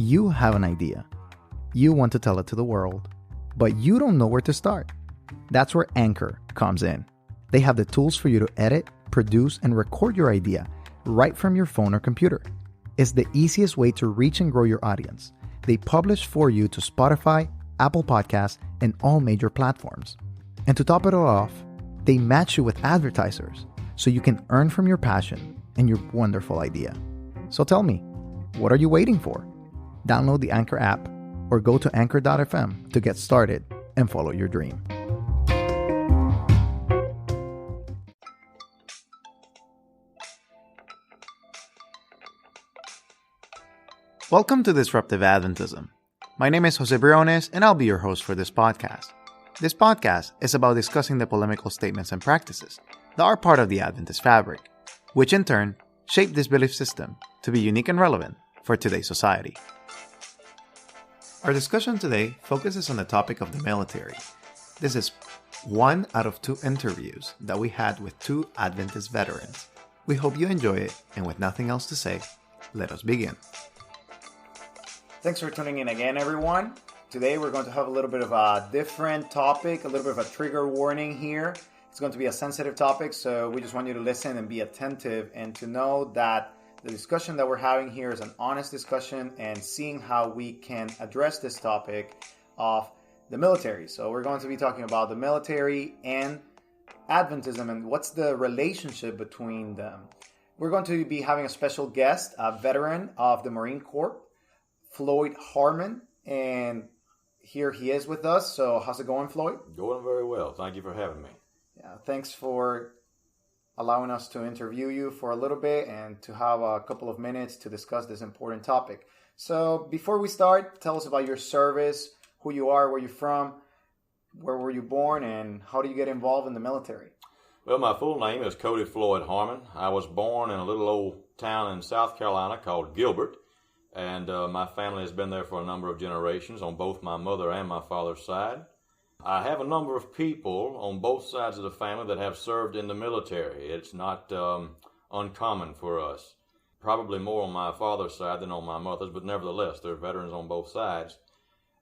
You have an idea. You want to tell it to the world, but you don't know where to start. That's where Anchor comes in. They have the tools for you to edit, produce, and record your idea right from your phone or computer. It's the easiest way to reach and grow your audience. They publish for you to Spotify, Apple Podcasts, and all major platforms. And to top it all off, they match you with advertisers so you can earn from your passion and your wonderful idea. So tell me, what are you waiting for? Download the Anchor app or go to anchor.fm to get started and follow your dream. Welcome to Disruptive Adventism. My name is Jose Briones, and I'll be your host for this podcast. This podcast is about discussing the polemical statements and practices that are part of the Adventist fabric, which in turn shape this belief system to be unique and relevant for today's society. Our discussion today focuses on the topic of the military. This is one out of 2 interviews that we had with 2 Adventist veterans. We hope you enjoy it, and with nothing else to say, let us begin. Thanks for tuning in again, everyone. Today we're going to have a little bit of a different topic, a little bit of a trigger warning here. It's going to be a sensitive topic, so we just want you to listen and be attentive and to know that the discussion that we're having here is an honest discussion and seeing how we can address this topic of the military. So we're going to be talking about the military and Adventism and what's the relationship between them. We're going to be having a special guest, a veteran of the Marine Corps, Floyd Harmon, and here he is with us. So how's it going, Floyd? Going very well. Thank you for having me. Yeah, thanks for allowing us to interview you for a little bit and to have a couple of minutes to discuss this important topic. So before we start, tell us about your service, who you are, where you're from, where were you born, and how do you get involved in the military? Well, my full name is Cody Floyd Harmon. I was born in a little old town in South Carolina called Gilbert. And my family has been there for a number of generations on both my mother and my father's side. I have a number of people on both sides of the family that have served in the military. It's not uncommon for us. Probably more on my father's side than on my mother's, but nevertheless, there are veterans on both sides.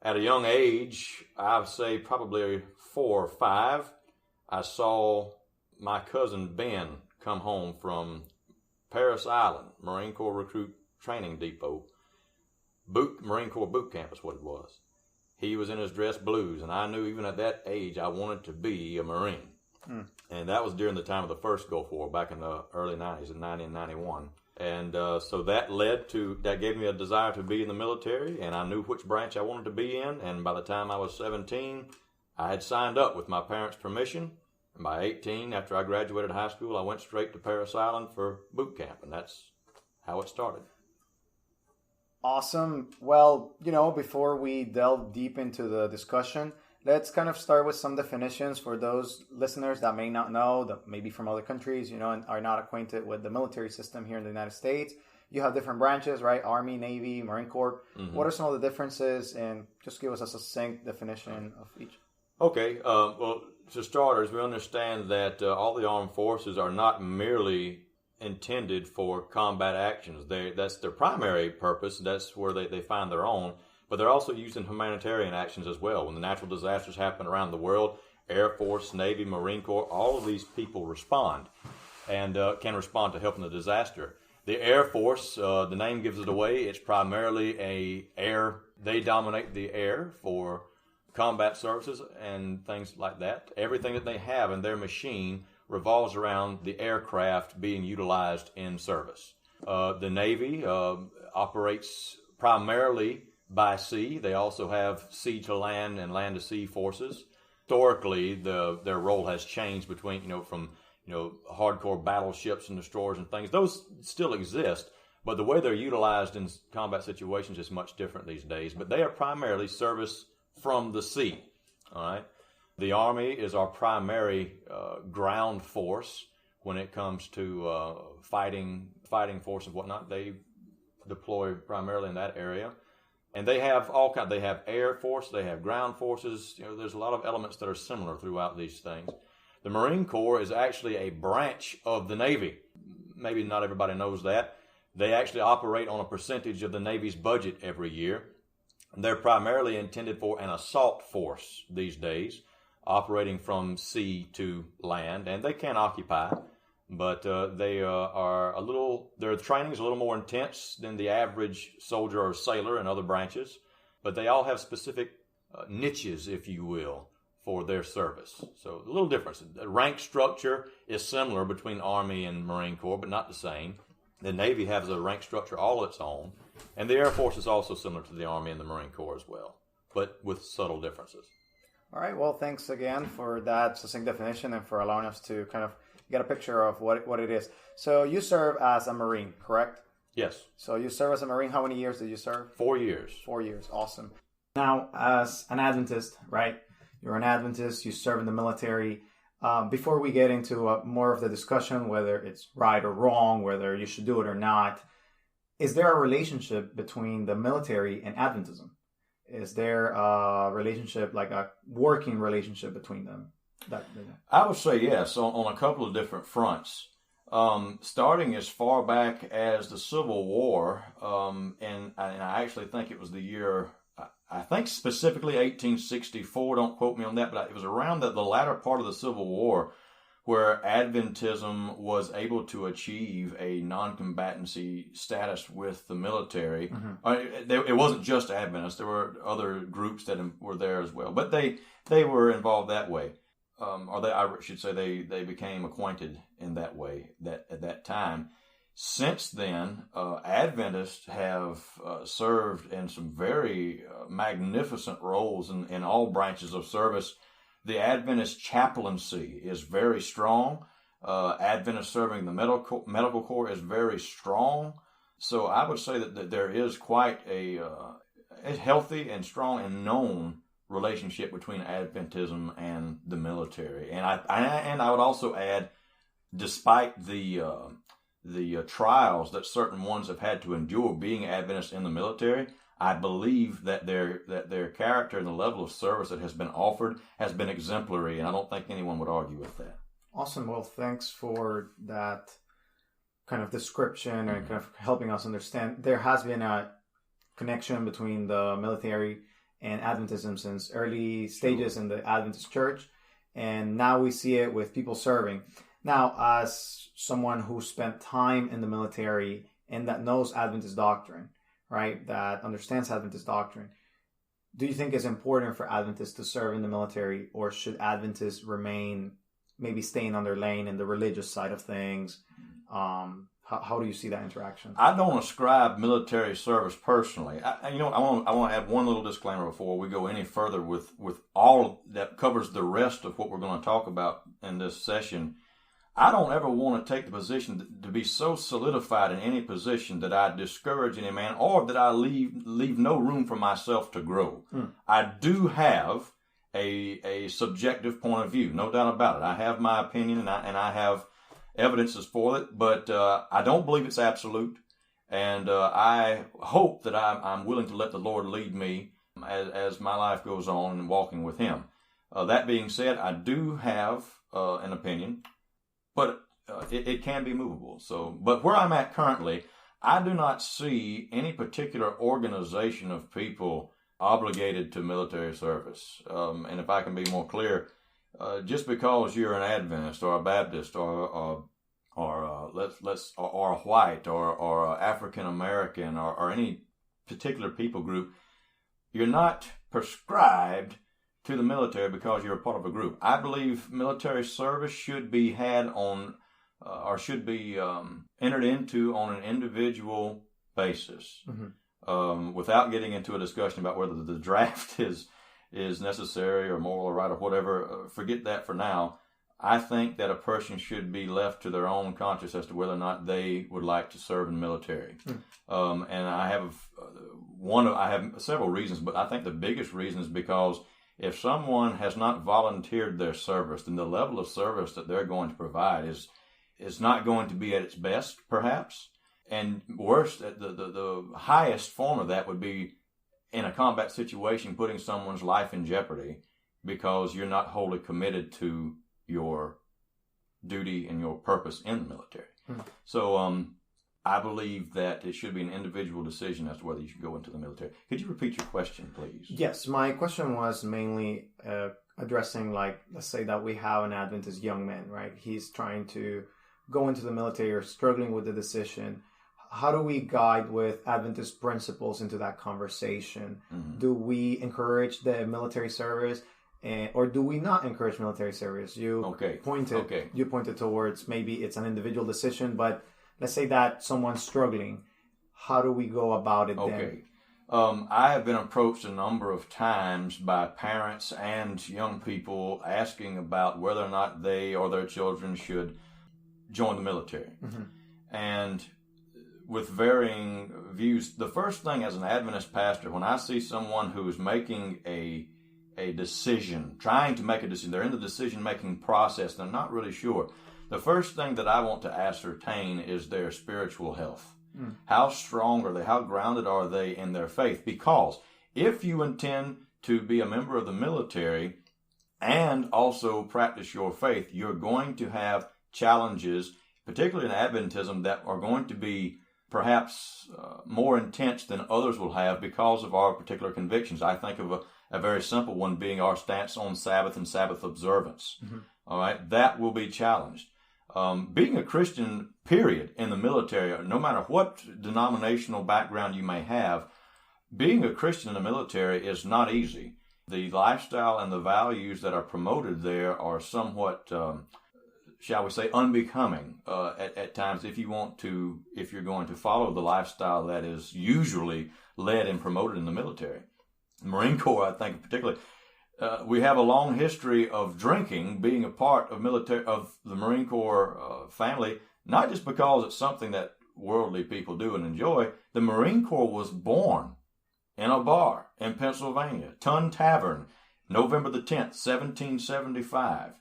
At a young age, I'd say probably 4 or 5, I saw my cousin Ben come home from Parris Island, Marine Corps Recruit Training Depot. Marine Corps boot camp is what it was. He was in his dress blues, and I knew even at that age I wanted to be a Marine. And that was during the time of the first Gulf War, back in the early 90s, in 90 and 91. And so that gave me a desire to be in the military, and I knew which branch I wanted to be in. And by the time I was 17, I had signed up with my parents' permission. And by 18, after I graduated high school, I went straight to Parris Island for boot camp, and that's how it started. Awesome. Well, before we delve deep into the discussion, let's kind of start with some definitions for those listeners that may not know, that maybe from other countries, and are not acquainted with the military system here in the United States. You have different branches, right? Army, Navy, Marine Corps. Mm-hmm. What are some of the differences? And just give us a succinct definition of each. Okay. Well, to starters, we understand that all the armed forces are not merely intended for combat actions. That's their primary purpose. That's where they find their own. But they're also used in humanitarian actions as well. When the natural disasters happen around the world, Air Force, Navy, Marine Corps, all of these people respond and can respond to helping the disaster. The Air Force, the name gives it away. It's primarily they dominate the air for combat services and things like that. Everything that they have in their machine revolves around the aircraft being utilized in service. The Navy operates primarily by sea. They also have sea to land and land to sea forces. Historically, their role has changed between, from hardcore battleships and destroyers and things. Those still exist, but the way they're utilized in combat situations is much different these days. But they are primarily service from the sea. All right. The Army is our primary ground force when it comes to fighting force and whatnot. They deploy primarily in that area. And they have all kinds. They have air force, they have ground forces. There's a lot of elements that are similar throughout these things. The Marine Corps is actually a branch of the Navy. Maybe not everybody knows that. They actually operate on a percentage of the Navy's budget every year. They're primarily intended for an assault force these days, operating from sea to land, and they can occupy, but their training is a little more intense than the average soldier or sailor in other branches, but they all have specific niches, if you will, for their service. So a little difference. The rank structure is similar between Army and Marine Corps, but not the same. The Navy has a rank structure all its own, and the Air Force is also similar to the Army and the Marine Corps as well, but with subtle differences. All right, well, thanks again for that succinct definition and for allowing us to kind of get a picture of what it is. So you serve as a Marine, correct? Yes. So you serve as a Marine. How many years did you serve? 4 years. 4 years, awesome. Now, as an Adventist, right? You're an Adventist, you serve in the military. Before we get into more of the discussion, whether it's right or wrong, whether you should do it or not, is there a relationship between the military and Adventism? Is there a relationship, like a working relationship between them? I would say yes, on a couple of different fronts. Starting as far back as the Civil War, and I actually think it was the year, I think specifically 1864, don't quote me on that, but it was around the latter part of the Civil War where Adventism was able to achieve a non-combatancy status with the military. Mm-hmm. It wasn't just Adventists. There were other groups that were there as well, but they were involved that way. I should say they became acquainted in that way at that time. Since then, Adventists have served in some very magnificent roles in all branches of service. The Adventist chaplaincy is very strong. Adventists serving the medical corps is very strong. So I would say that there is quite a healthy and strong and known relationship between Adventism and the military. And I would also add, despite the trials that certain ones have had to endure being Adventists in the military, I believe that their character and the level of service that has been offered has been exemplary, and I don't think anyone would argue with that. Awesome. Well, thanks for that kind of description and kind of helping us understand. There has been a connection between the military and Adventism since early stages in the Adventist Church, and now we see it with people serving. Now, as someone who spent time in the military and that knows Adventist doctrine, right, that understands Adventist doctrine, do you think it's important for Adventists to serve in the military, or should Adventists remain, maybe staying on their lane in the religious side of things? How do you see that interaction? I don't ascribe military service personally. I want to add one little disclaimer before we go any further with all that covers the rest of what we're going to talk about in this session. I don't ever want to take the position to be so solidified in any position that I discourage any man or that I leave no room for myself to grow. I do have a subjective point of view, no doubt about it. I have my opinion and I have evidences for it, but I don't believe it's absolute. And I hope that I'm willing to let the Lord lead me as my life goes on and walking with Him. That being said, I do have an opinion, but it can be movable. But where I'm at currently, I do not see any particular organization of people obligated to military service. And if I can be more clear, just because you're an Adventist or a Baptist or a white or African American or any particular people group, you're not prescribed to the military because you're a part of a group. I believe military service should be had on, or should be entered into on an individual basis, without getting into a discussion about whether the draft is necessary or moral or right or whatever. Forget that for now. I think that a person should be left to their own conscience as to whether or not they would like to serve in the military. And I have several reasons, but I think the biggest reason is because if someone has not volunteered their service, then the level of service that they're going to provide is not going to be at its best, perhaps. And worse, the highest form of that would be in a combat situation, putting someone's life in jeopardy because you're not wholly committed to your duty and your purpose in the military. So I believe that it should be an individual decision as to whether you should go into the military. Could you repeat your question, please? Yes, my question was mainly addressing, like, let's say that we have an Adventist young man, right? He's trying to go into the military or struggling with the decision. How do we guide with Adventist principles into that conversation? Mm-hmm. Do we encourage the military service, or do we not encourage military service? You pointed towards maybe it's an individual decision, but let's say that someone's struggling. How do we go about it then? I have been approached a number of times by parents and young people asking about whether or not they or their children should join the military. Mm-hmm. And with varying views, the first thing as an Adventist pastor, when I see someone who's making a decision, trying to make a decision, they're in the decision-making process, they're not really sure, the first thing that I want to ascertain is their spiritual health. Mm. How strong are they? How grounded are they in their faith? Because if you intend to be a member of the military and also practice your faith, you're going to have challenges, particularly in Adventism, that are going to be perhaps more intense than others will have because of our particular convictions. I think of a very simple one being our stance on Sabbath and Sabbath observance. Mm-hmm. All right, that will be challenged. Being a Christian, period, in the military, no matter what denominational background you may have, being a Christian in the military is not easy. The lifestyle and the values that are promoted there are somewhat, shall we say, unbecoming at times if you're going to follow the lifestyle that is usually led and promoted in the military. The Marine Corps, I think, particularly, we have a long history of drinking being a part of the Marine Corps family, not just because it's something that worldly people do and enjoy. The Marine Corps was born in a bar in Pennsylvania, Tun Tavern, November the 10th, 1775.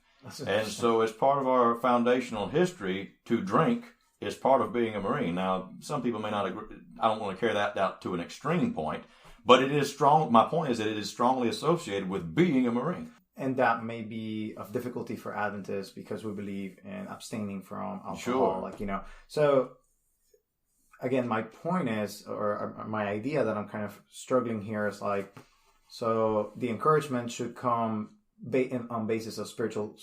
And so as part of our foundational history, to drink is part of being a Marine. Now, some people may not agree. I don't want to carry that out to an extreme point, but it is strong. My point is that it is strongly associated with being a Marine. And that may be of difficulty for Adventists because we believe in abstaining from alcohol. Sure. So, again, my point is, or my idea that I'm kind of struggling here is like, so the encouragement should come on basis of spiritual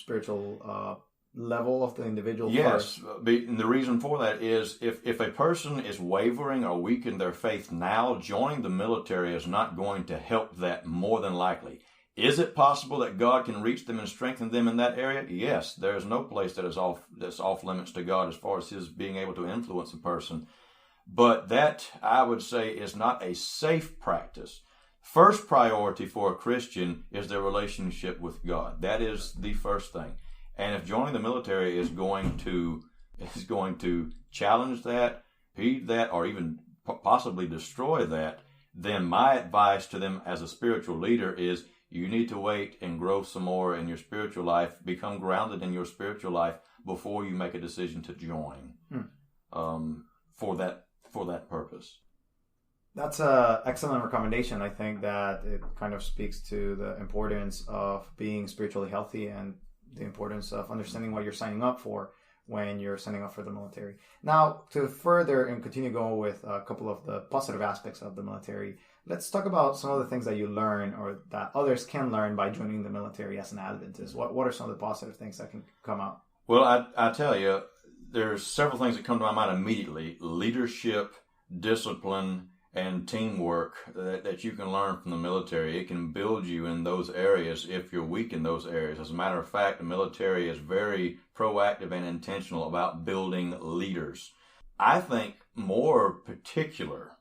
level of the individual. Yes, and the reason for that is if a person is wavering or weak in their faith now, joining the military is not going to help that more than likely. Is it possible that God can reach them and strengthen them in that area? Yes, there is no place that's off limits to God as far as His being able to influence a person. But that, I would say, is not a safe practice. First priority for a Christian is their relationship with God. That is the first thing. And if joining the military is going to challenge that, impede that, or even possibly destroy that, then my advice to them as a spiritual leader is you need to wait and grow some more in your spiritual life, become grounded in your spiritual life before you make a decision to join for that purpose. That's an excellent recommendation. I think that it kind of speaks to the importance of being spiritually healthy and the importance of understanding what you're signing up for when you're signing up for the military. Now, to further and continue going with a couple of the positive aspects of the military, let's talk about some of the things that you learn or that others can learn by joining the military as an Adventist. What are some of the positive things that can come out? Well, I tell you, there's several things that come to my mind immediately. Leadership, discipline, and teamwork that you can learn from the military. It can build you in those areas if you're weak in those areas. As a matter of fact, the military is very proactive and intentional about building leaders. I think more particular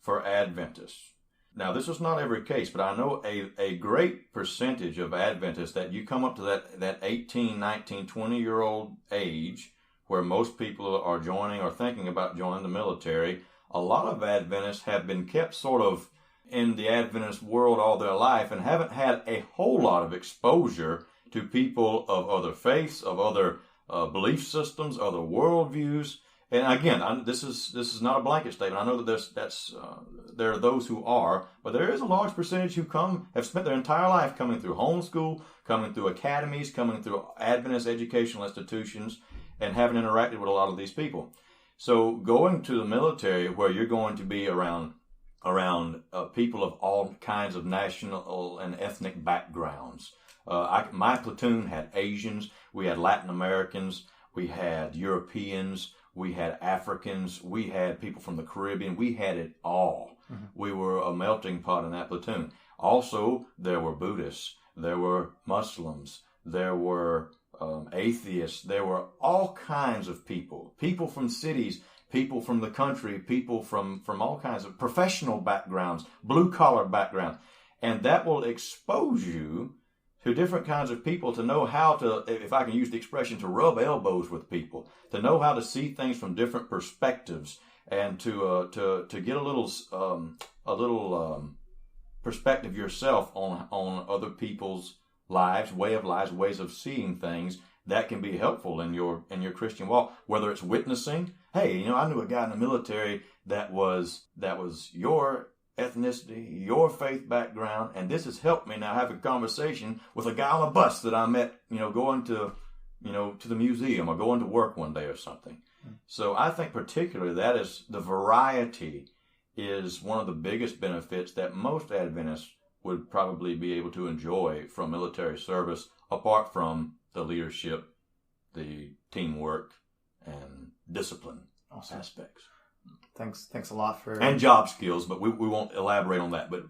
for Adventists. Now, this is not every case, but I know a great percentage of Adventists that you come up to that 18, 19, 20-year-old age where most people are joining or thinking about joining the military. A lot of Adventists have been kept sort of in the Adventist world all their life and haven't had a whole lot of exposure to people of other faiths, of other belief systems, other worldviews. And again, this is not a blanket statement. I know that there are those who are, but there is a large percentage who have spent their entire life coming through homeschool, coming through academies, coming through Adventist educational institutions, and haven't interacted with a lot of these people. So going to the military where you're going to be around people of all kinds of national and ethnic backgrounds. My platoon had Asians, we had Latin Americans, we had Europeans, we had Africans, we had people from the Caribbean, we had it all. Mm-hmm. We were a melting pot in that platoon. Also, there were Buddhists, there were Muslims, there were atheists, there were all kinds of people from cities, people from the country, people from all kinds of professional backgrounds, blue-collar backgrounds. And that will expose you to different kinds of people, to know how to, if I can use the expression, to rub elbows with people, to know how to see things from different perspectives, and to get a little perspective yourself on other people's lives, ways of seeing things that can be helpful in your Christian walk. Whether it's witnessing, hey, I knew a guy in the military that was your ethnicity, your faith background, and this has helped me now have a conversation with a guy on a bus that I met, going to the museum or going to work one day or something. So I think particularly that is the variety is one of the biggest benefits that most Adventists would probably be able to enjoy from military service, apart from the leadership, the teamwork, and discipline aspects. Thanks a lot for... And job skills, but we won't elaborate on that, but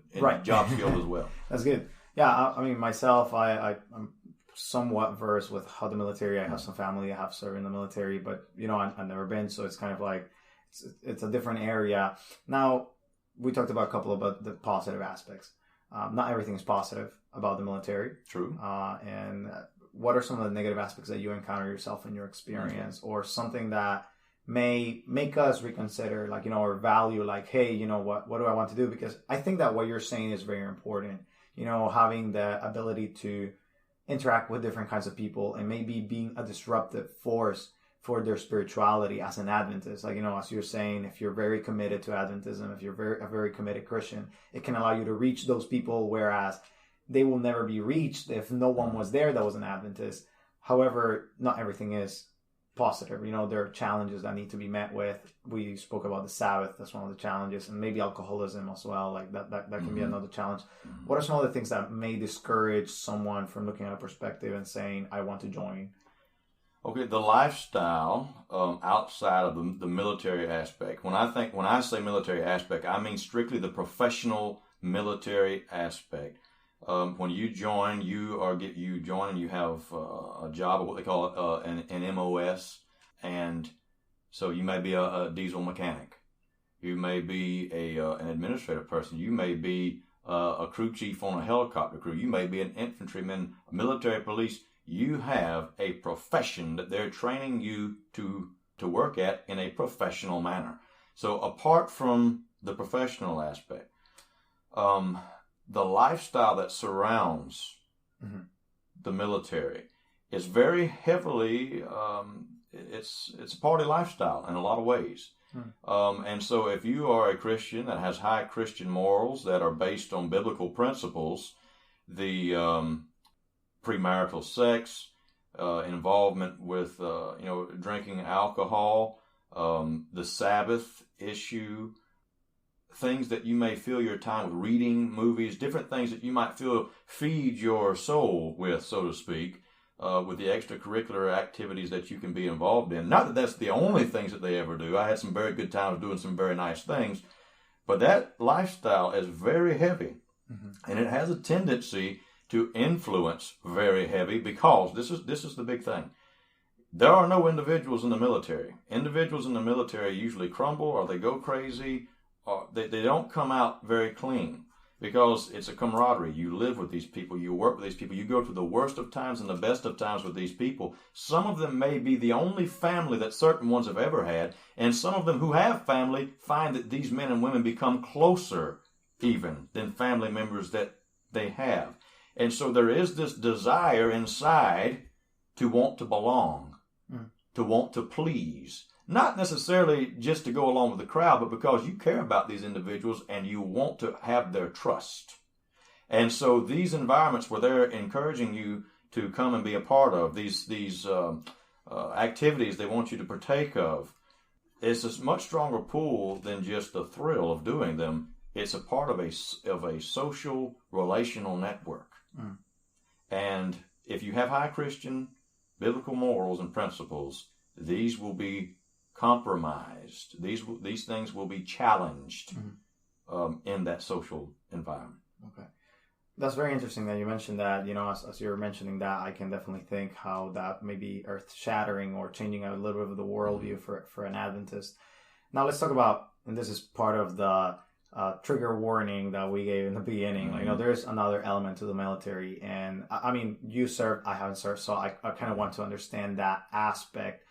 job skills as well. That's good. Yeah, I mean, myself, I'm somewhat versed with how the military, I have some family I have served in the military, but, I've never been, so it's kind of like, it's a different area. Now, we talked about a couple about the positive aspects. Not everything is positive about the military. True. And what are some of the negative aspects that you encounter yourself in your experience, or something that may make us reconsider, or value, hey, what do I want to do? Because I think that what you're saying is very important. Having the ability to interact with different kinds of people and maybe being a disruptive force for their spirituality as an Adventist. As you're saying, if you're very committed to Adventism, if you're a very committed Christian, it can allow you to reach those people, whereas they will never be reached if no one was there that was an Adventist. However, not everything is positive. There are challenges that need to be met with. We spoke about the Sabbath. That's one of the challenges, and maybe alcoholism as well. That can be another challenge. What are some of the things that may discourage someone from looking at a perspective and saying, I want to join? Okay, the lifestyle outside of the military aspect. When I say military aspect, I mean strictly the professional military aspect. When you join, you join and you have a job, or what they call an MOS, and so you may be a diesel mechanic, you may be an administrative person, you may be a crew chief on a helicopter crew, you may be an infantryman, military police. You have a profession that they're training you to work at in a professional manner. So apart from the professional aspect, the lifestyle that surrounds the military is very heavily, it's a party lifestyle in a lot of ways. And so if you are a Christian that has high Christian morals that are based on biblical principles, the premarital sex, involvement with, drinking alcohol, the Sabbath issue, things that you may fill your time with, reading, movies, different things that you might feel feed your soul with, so to speak, with the extracurricular activities that you can be involved in. Not that that's the only things that they ever do. I had some very good times doing some very nice things, but that lifestyle is very heavy, and it has a tendency to influence very heavy, because this is the big thing. There are no individuals in the military. Individuals in the military usually crumble, or they go crazy, or they don't come out very clean, because it's a camaraderie. You live with these people, you work with these people, you go through the worst of times and the best of times with these people. Some of them may be the only family that certain ones have ever had, and some of them who have family find that these men and women become closer even than family members that they have. And so there is this desire inside to want to belong, to want to please. Not necessarily just to go along with the crowd, but because you care about these individuals and you want to have their trust. And so these environments where they're encouraging you to come and be a part of, these activities they want you to partake of, it's a much stronger pull than just the thrill of doing them. It's a part of a social relational network. Mm. And if you have high Christian biblical morals and principles, these will be compromised. These things will be challenged in that social environment. Okay. That's very interesting that you mentioned that. As you're mentioning that, I can definitely think how that may be earth-shattering or changing a little bit of the worldview for an Adventist. Now let's talk about, and this is part of the trigger warning that we gave in the beginning. There's another element to the military, and I mean, you served, I haven't served, so I kind of want to understand that aspect.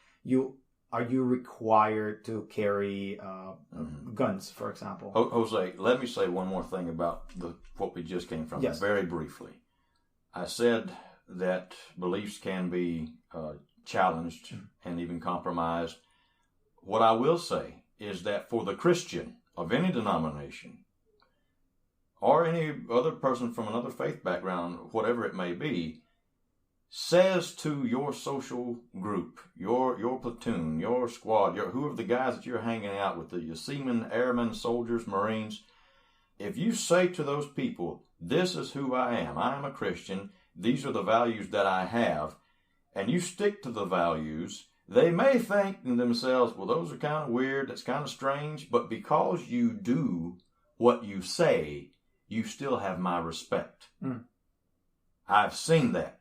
Are you required to carry guns, for example? Jose, let me say one more thing about what we just came from. Yes. Very briefly. I said that beliefs can be challenged and even compromised. What I will say is that for the Christian of any denomination or any other person from another faith background, whatever it may be, says to your social group, your platoon, your squad, whoever the guys that you're hanging out with, your seamen, airmen, soldiers, Marines, if you say to those people, this is who I am a Christian, these are the values that I have, and you stick to the values, they may think to themselves, well, those are kind of weird, that's kind of strange, but because you do what you say, you still have my respect. Mm. I've seen that.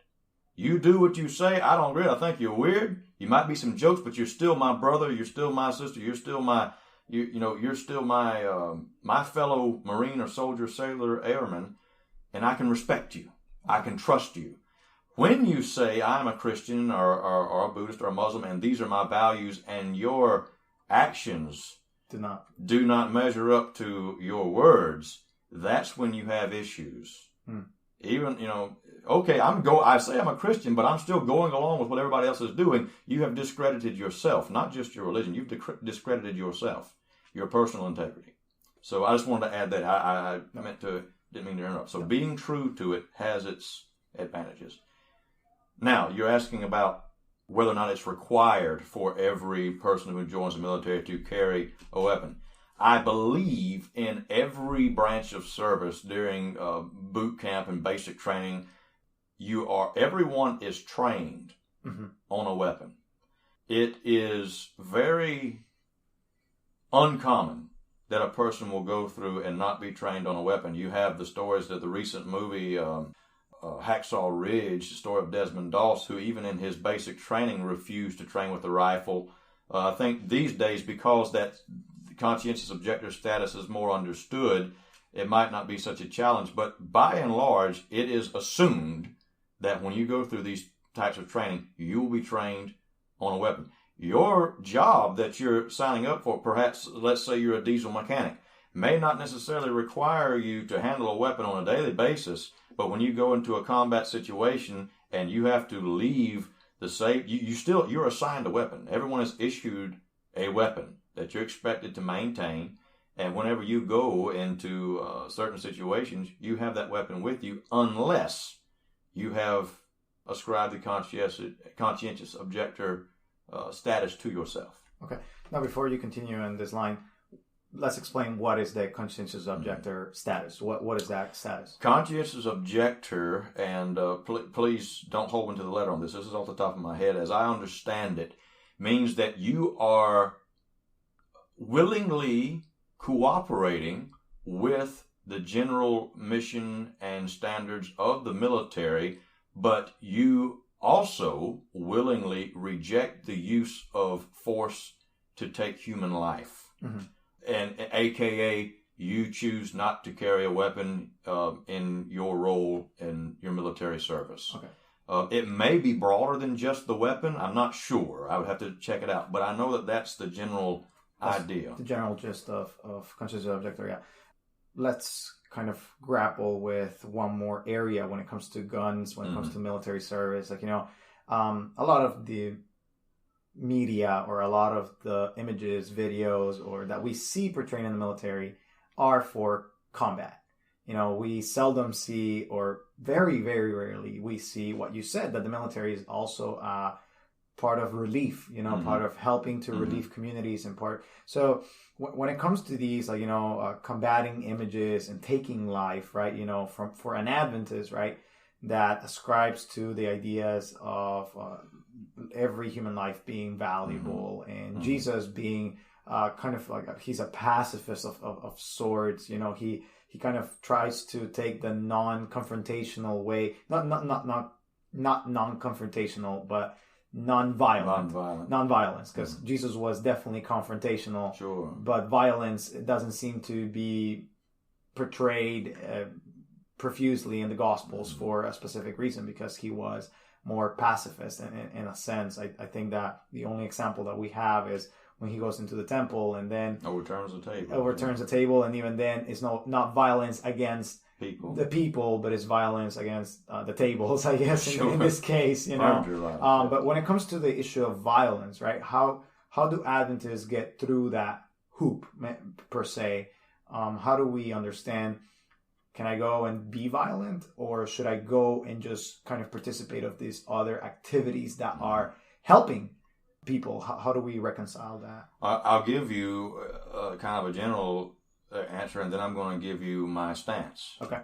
You do what you say. I don't really. I think you're weird. You might be some jokes, but you're still my brother. You're still my sister. You're still my, you're still my fellow Marine or soldier, sailor, airman, and I can respect you. I can trust you. When you say I'm a Christian or a Buddhist or a Muslim, and these are my values, and your actions do not measure up to your words, that's when you have issues. Hmm. Even, okay, I say I'm a Christian, but I'm still going along with what everybody else is doing. You have discredited yourself, not just your religion. You've discredited yourself, your personal integrity. So I just wanted to add that. I didn't mean to interrupt. So being true to it has its advantages. Now, you're asking about whether or not it's required for every person who joins the military to carry a weapon. I believe in every branch of service during boot camp and basic training, everyone is trained on a weapon. It is very uncommon that a person will go through and not be trained on a weapon. You have the stories that the recent movie Hacksaw Ridge, the story of Desmond Doss, who even in his basic training refused to train with a rifle. I think these days, because that conscientious objector status is more understood, it might not be such a challenge, but by and large, it is assumed that when you go through these types of training, you will be trained on a weapon. Your job that you're signing up for, perhaps, let's say you're a diesel mechanic, may not necessarily require you to handle a weapon on a daily basis, but when you go into a combat situation and you have to leave the safe, you're assigned a weapon. Everyone is issued a weapon that you're expected to maintain, and whenever you go into certain situations, you have that weapon with you unless you have ascribed the conscientious objector status to yourself. Okay. Now, before you continue in this line, let's explain what is the conscientious objector status. What is that status? Conscientious objector, and please don't hold me to the letter on this. This is off the top of my head. As I understand it, means that you are willingly cooperating with the general mission and standards of the military, but you also willingly reject the use of force to take human life. Mm-hmm. And AKA, you choose not to carry a weapon in your role in your military service. Okay. It may be broader than just the weapon. I'm not sure. I would have to check it out. But I know that that's the general idea. The general gist of conscientious objector, yeah. Let's kind of grapple with one more area when it comes to guns, when it comes to military service. Like, a lot of the media or a lot of the images, videos, or that we see portrayed in the military are for combat. We seldom see, or very, very rarely, we see what you said, that the military is also a part of relief, part of helping to relieve communities and part. So when it comes to these, like, combating images and taking life, right, for an Adventist, right, that ascribes to the ideas of every human life being valuable and Jesus being kind of like he's a pacifist of sorts. He kind of tries to take the non-confrontational way, not non-confrontational, but non-violence, because Jesus was definitely confrontational. Sure. But violence doesn't seem to be portrayed profusely in the Gospels for a specific reason, because he was more pacifist in a sense. I think that the only example that we have is when he goes into the temple and then overturns the table, and even then it's not violence against the people, but it's violence against the tables, I guess, in this case, but when it comes to the issue of violence, right, how do Adventists get through that hoop, per se? How do we understand, can I go and be violent, or should I go and just kind of participate of these other activities that are helping people? How do we reconcile that? I'll give you kind of a general answer, and then I'm going to give you my stance. Okay.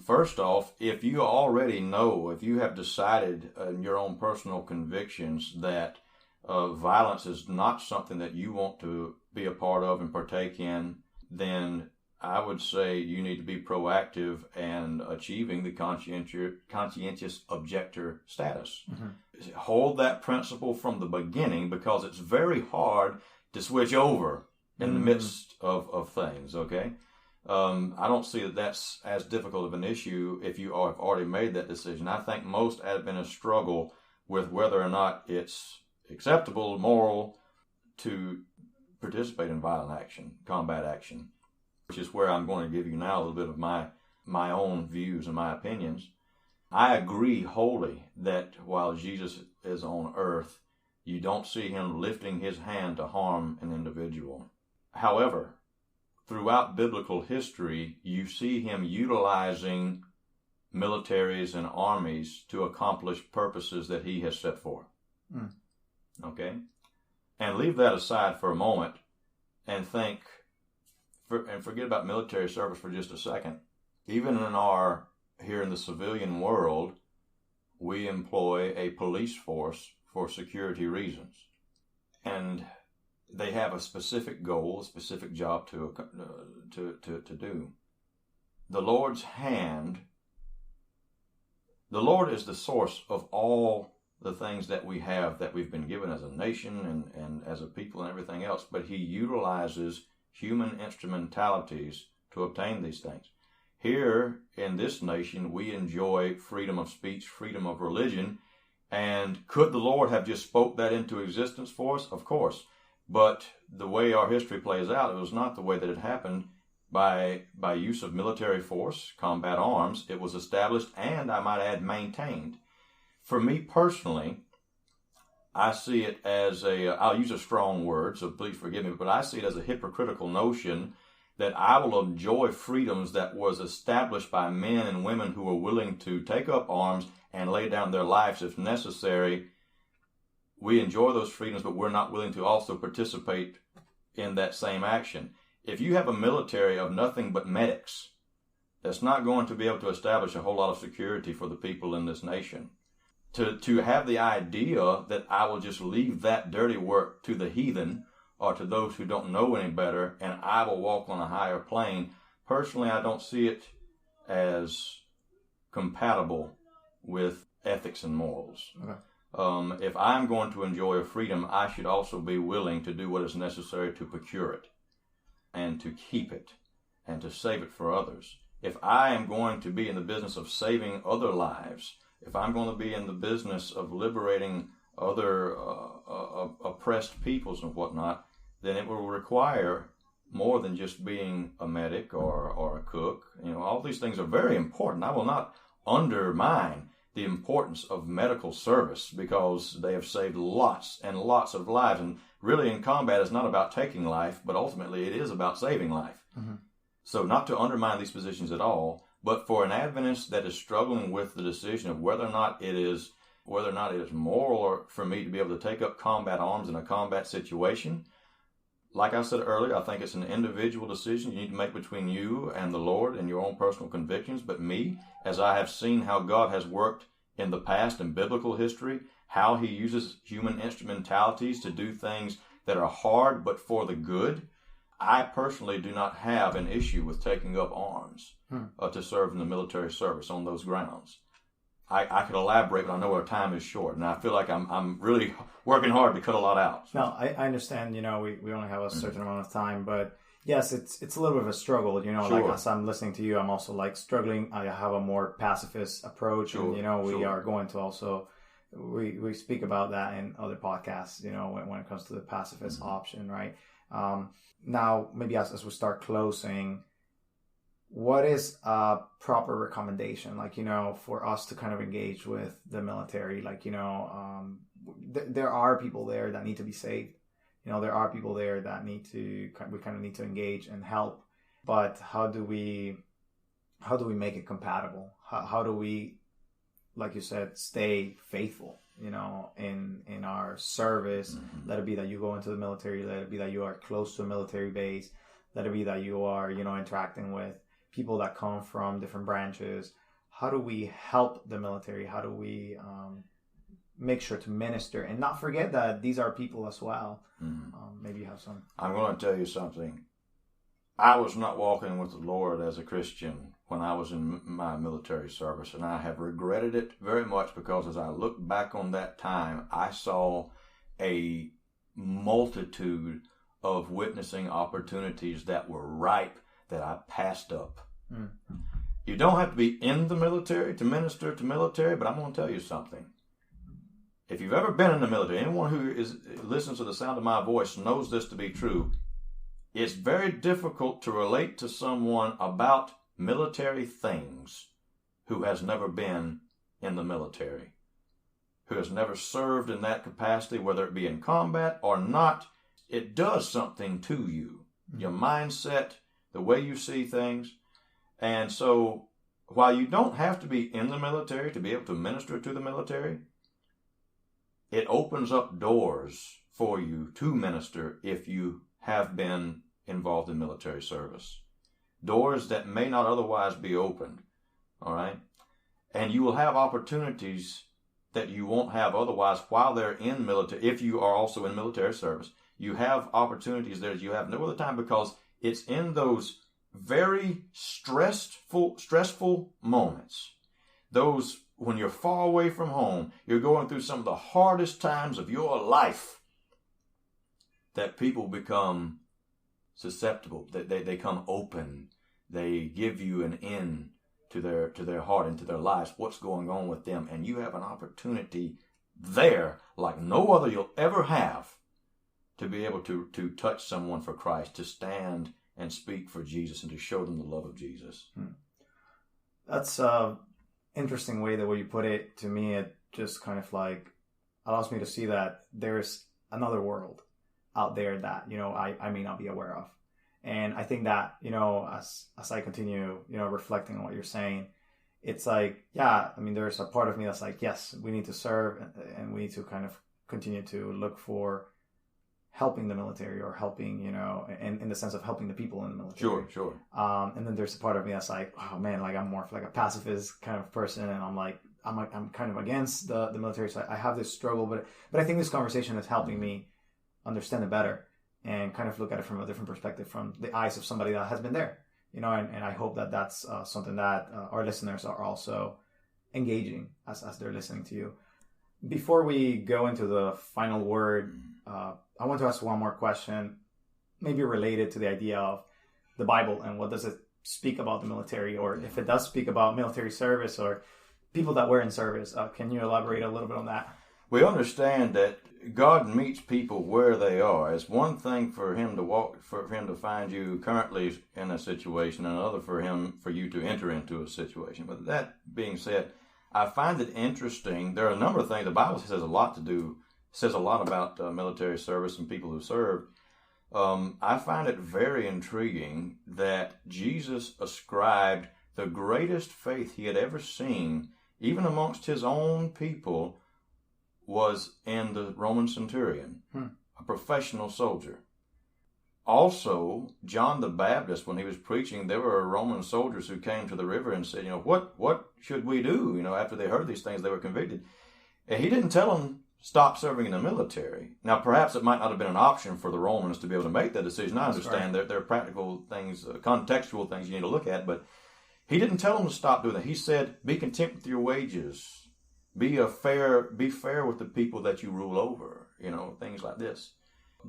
First off, if you already know, if you have decided in your own personal convictions that violence is not something that you want to be a part of and partake in, then I would say you need to be proactive and achieving the conscientious objector status. Hold that principle from the beginning, because it's very hard to switch over in the midst of things, okay? I don't see that that's as difficult of an issue if you have already made that decision. I think most Adventists struggle with whether or not it's acceptable, moral, to participate in violent action, combat action, which is where I'm going to give you now a little bit of my own views and my opinions. I agree wholly that while Jesus is on earth, you don't see him lifting his hand to harm an individual. However, throughout biblical history, you see him utilizing militaries and armies to accomplish purposes that he has set forth. Okay? And leave that aside for a moment and think, and forget about military service for just a second. Even here in the civilian world, we employ a police force for security reasons. And they have a specific goal, a specific job to do. The Lord's hand, the Lord is the source of all the things that we have, that we've been given as a nation and as a people and everything else, but he utilizes human instrumentalities to obtain these things. Here in this nation, we enjoy freedom of speech, freedom of religion, and could the Lord have just spoke that into existence for us? Of course. But the way our history plays out, it was not the way that it happened by use of military force, combat arms. It was established and, I might add, maintained. For me personally, I see it as I'll use a strong word, so please forgive me, but I see it as a hypocritical notion that I will enjoy freedoms that was established by men and women who were willing to take up arms and lay down their lives if necessary. We enjoy those freedoms, but we're not willing to also participate in that same action. If you have a military of nothing but medics, that's not going to be able to establish a whole lot of security for the people in this nation. To have the idea that I will just leave that dirty work to the heathen or to those who don't know any better and I will walk on a higher plane, personally, I don't see it as compatible with ethics and morals. Okay. If I'm going to enjoy a freedom, I should also be willing to do what is necessary to procure it and to keep it and to save it for others. If I am going to be in the business of saving other lives, if I'm going to be in the business of liberating other oppressed peoples and whatnot, then it will require more than just being a medic or a cook. All these things are very important. I will not undermine the importance of medical service because they have saved lots and lots of lives. And really in combat, it's not about taking life, but ultimately it is about saving life. Mm-hmm. So not to undermine these positions at all, but for an Adventist that is struggling with the decision of whether or not it is whether or not it is moral for me to be able to take up combat arms in a combat situation. Like I said earlier, I think it's an individual decision you need to make between you and the Lord and your own personal convictions. But me, as I have seen how God has worked in the past in biblical history, how he uses human instrumentalities to do things that are hard but for the good, I personally do not have an issue with taking up arms to serve in the military service on those grounds. I could elaborate, but I know our time is short, and I feel like I'm really working hard to cut a lot out. No, I understand. We only have a certain amount of time, but yes, it's a little bit of a struggle. Sure. Like as I'm listening to you, I'm also like struggling. I have a more pacifist approach, sure. and we are going to also we speak about that in other podcasts. When it comes to the pacifist option, right? Now, maybe as we start closing, what is a proper recommendation, for us to kind of engage with the military? There are people there that need to be saved. There are people there that we kind of need to engage and help. But how do we make it compatible? How do we, like you said, stay faithful? In our service. Let it be that you go into the military. Let it be that you are close to a military base. Let it be that you are, interacting with people that come from different branches. How do we help the military? How do we make sure to minister and not forget that these are people as well? Maybe you have some. I'm going to tell you something. I was not walking with the Lord as a Christian when I was in my military service, and I have regretted it very much, because as I look back on that time, I saw a multitude of witnessing opportunities that were ripe that I passed up. You don't have to be in the military to minister to military, but I'm going to tell you something. If you've ever been in the military, anyone who listens to the sound of my voice knows this to be true. It's very difficult to relate to someone about military things who has never been in the military, who has never served in that capacity, whether it be in combat or not. It does something to you, your mindset, the way you see things. And so while you don't have to be in the military to be able to minister to the military, it opens up doors for you to minister if you have been involved in military service. Doors that may not otherwise be opened. All right? And you will have opportunities that you won't have otherwise while they're in military. If you are also in military service, you have opportunities there that you have no other time, because it's in those very stressful moments, those when you're far away from home, you're going through some of the hardest times of your life, that people become susceptible, that they come open. They give you an in to their heart and to their lives, what's going on with them. And you have an opportunity there like no other you'll ever have to be able to touch someone for Christ, to stand and speak for Jesus, and to show them the love of Jesus. That's an interesting way, the way you put it. To me, it just kind of like allows me to see that there's another world out there that, I may not be aware of. And I think that, as I continue, reflecting on what you're saying, it's like, there's a part of me that's like, yes, we need to serve, and we need to kind of continue to look for helping the military, or helping, in the sense of helping the people in the military. Sure. And then there's a part of me that's like, oh man, like I'm more of like a pacifist kind of person, and I'm like, I'm kind of against the military. So I have this struggle, but I think this conversation is helping me understand it better and kind of look at it from a different perspective, from the eyes of somebody that has been there, and I hope that that's something that our listeners are also engaging as they're listening to you. Before we go into the final word, I want to ask one more question, maybe related to the idea of the Bible and what does it speak about the military, or if it does speak about military service or people that were in service. Can you elaborate a little bit on that? We understand that God meets people where they are. It's one thing for him to find you currently in a situation, and another for you to enter into a situation. But that being said, I find it interesting. There are a number of things. The Bible says a lot about military service and people who served. I find it very intriguing that Jesus ascribed the greatest faith he had ever seen, even amongst his own people, was in the Roman centurion, a professional soldier. Also, John the Baptist, when he was preaching, there were Roman soldiers who came to the river and said, what should we do? After they heard these things, they were convicted. And he didn't tell them, stop serving in the military. Now, perhaps it might not have been an option for the Romans to be able to make that decision. I understand that there are practical things, contextual things you need to look at, but he didn't tell them to stop doing that. He said, be content with your wages. Be fair with the people that you rule over, things like this.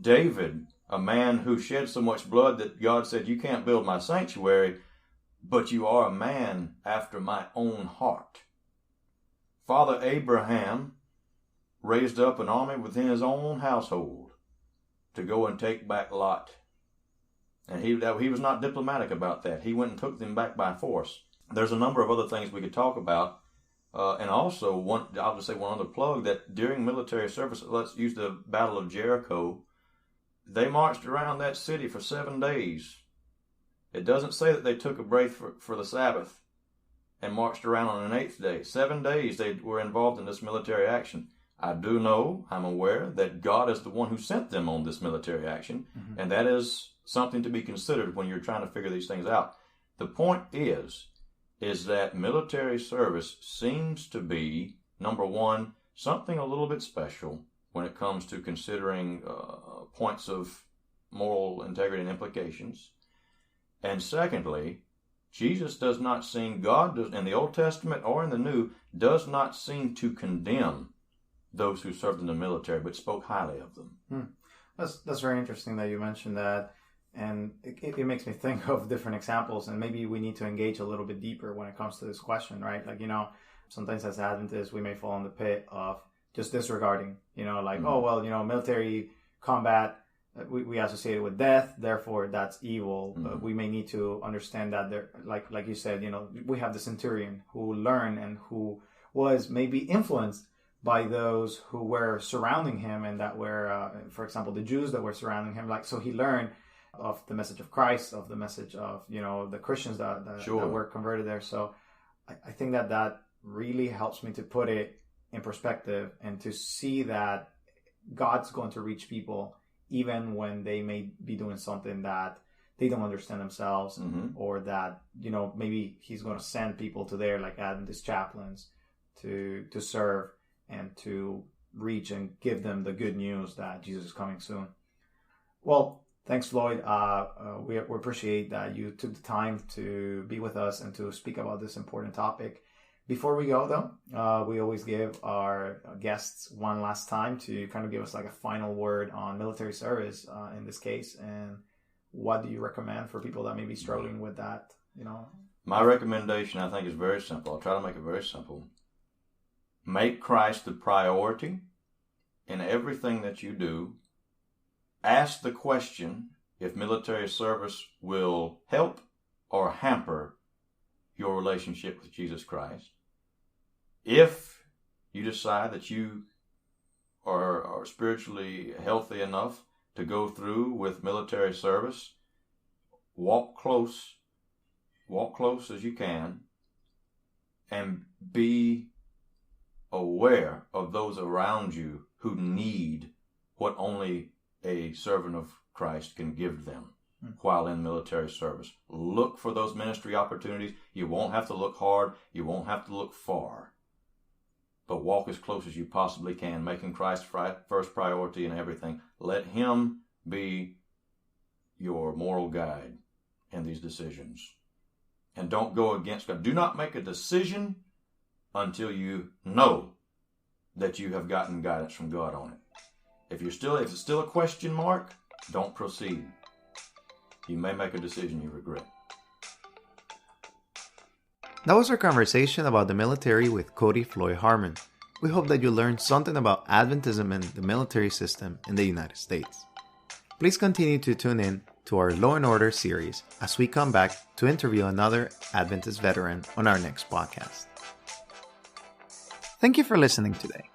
David, a man who shed so much blood that God said, you can't build my sanctuary, but you are a man after my own heart. Father Abraham raised up an army within his own household to go and take back Lot. And he was not diplomatic about that. He went and took them back by force. There's a number of other things we could talk about. And also, I'll just say one other plug, that during military service, let's use the Battle of Jericho, they marched around that city for 7 days. It doesn't say that they took a break for the Sabbath and marched around on an 8th day. 7 days they were involved in this military action. I'm aware that God is the one who sent them on this military action, and that is something to be considered when you're trying to figure these things out. The point is that military service seems to be, number one, something a little bit special when it comes to considering points of moral integrity and implications. And secondly, Jesus does not seem, in the Old Testament or in the New, does not seem to condemn those who served in the military, but spoke highly of them. That's very interesting that you mentioned that. And it makes me think of different examples, and maybe we need to engage a little bit deeper when it comes to this question, right? Sometimes as Adventists, we may fall in the pit of just disregarding, military combat, we associate it with death, therefore that's evil. We may need to understand that there, like you said, we have the centurion who learned and who was maybe influenced by those who were surrounding him, and that were, for example, the Jews that were surrounding him. So he learned of the message of Christ, of the message of, the Christians that were converted there. So I think that really helps me to put it in perspective and to see that God's going to reach people even when they may be doing something that they don't understand themselves, or that, maybe he's going to send people to there, like Adventist chaplains, to serve and to reach and give them the good news that Jesus is coming soon. Well, thanks, Floyd. We appreciate that you took the time to be with us and to speak about this important topic. Before we go, though, we always give our guests one last time to kind of give us like a final word on military service in this case. And what do you recommend for people that may be struggling with that? My recommendation, I think, is very simple. I'll try to make it very simple. Make Christ the priority in everything that you do. Ask the question if military service will help or hamper your relationship with Jesus Christ. If you decide that you are spiritually healthy enough to go through with military service, walk close as you can, and be aware of those around you who need what only a servant of Christ can give them while in military service. Look for those ministry opportunities. You won't have to look hard. You won't have to look far. But walk as close as you possibly can, making Christ first priority in everything. Let him be your moral guide in these decisions. And don't go against God. Do not make a decision until you know that you have gotten guidance from God on it. If it's still a question mark, don't proceed. You may make a decision you regret. That was our conversation about the military with Cody Floyd Harmon. We hope that you learned something about Adventism and the military system in the United States. Please continue to tune in to our Law and Order series as we come back to interview another Adventist veteran on our next podcast. Thank you for listening today.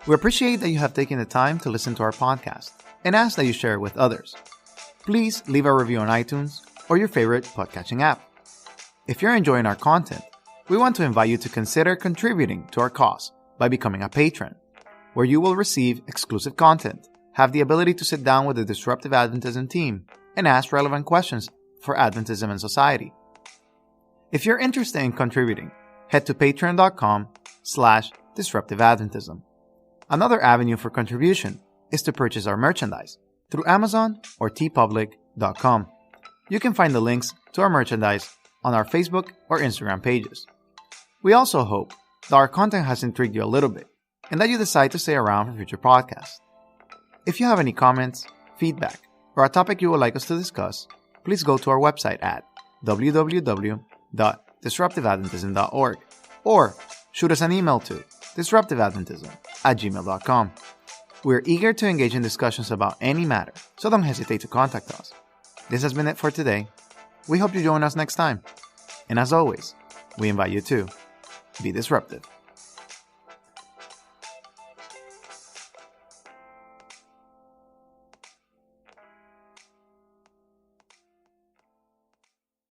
We appreciate that you have taken the time to listen to our podcast and ask that you share it with others. Please leave a review on iTunes or your favorite podcatching app. If you're enjoying our content, we want to invite you to consider contributing to our cause by becoming a patron. where you will receive exclusive content, have the ability to sit down with the Disruptive Adventism team, and ask relevant questions for Adventism and society. If you're interested in contributing, head to patreon.com/disruptiveadventism. Another avenue for contribution is to purchase our merchandise through Amazon or tpublic.com. You can find the links to our merchandise on our Facebook or Instagram pages. We also hope that our content has intrigued you a little bit and that you decide to stay around for future podcasts. If you have any comments, feedback, or a topic you would like us to discuss, please go to our website at www.disruptiveadventism.org or shoot us an email to disruptiveadventism@gmail.com. We're eager to engage in discussions about any matter, so don't hesitate to contact us. This has been it for today. We hope you join us next time. And as always, we invite you to be disruptive.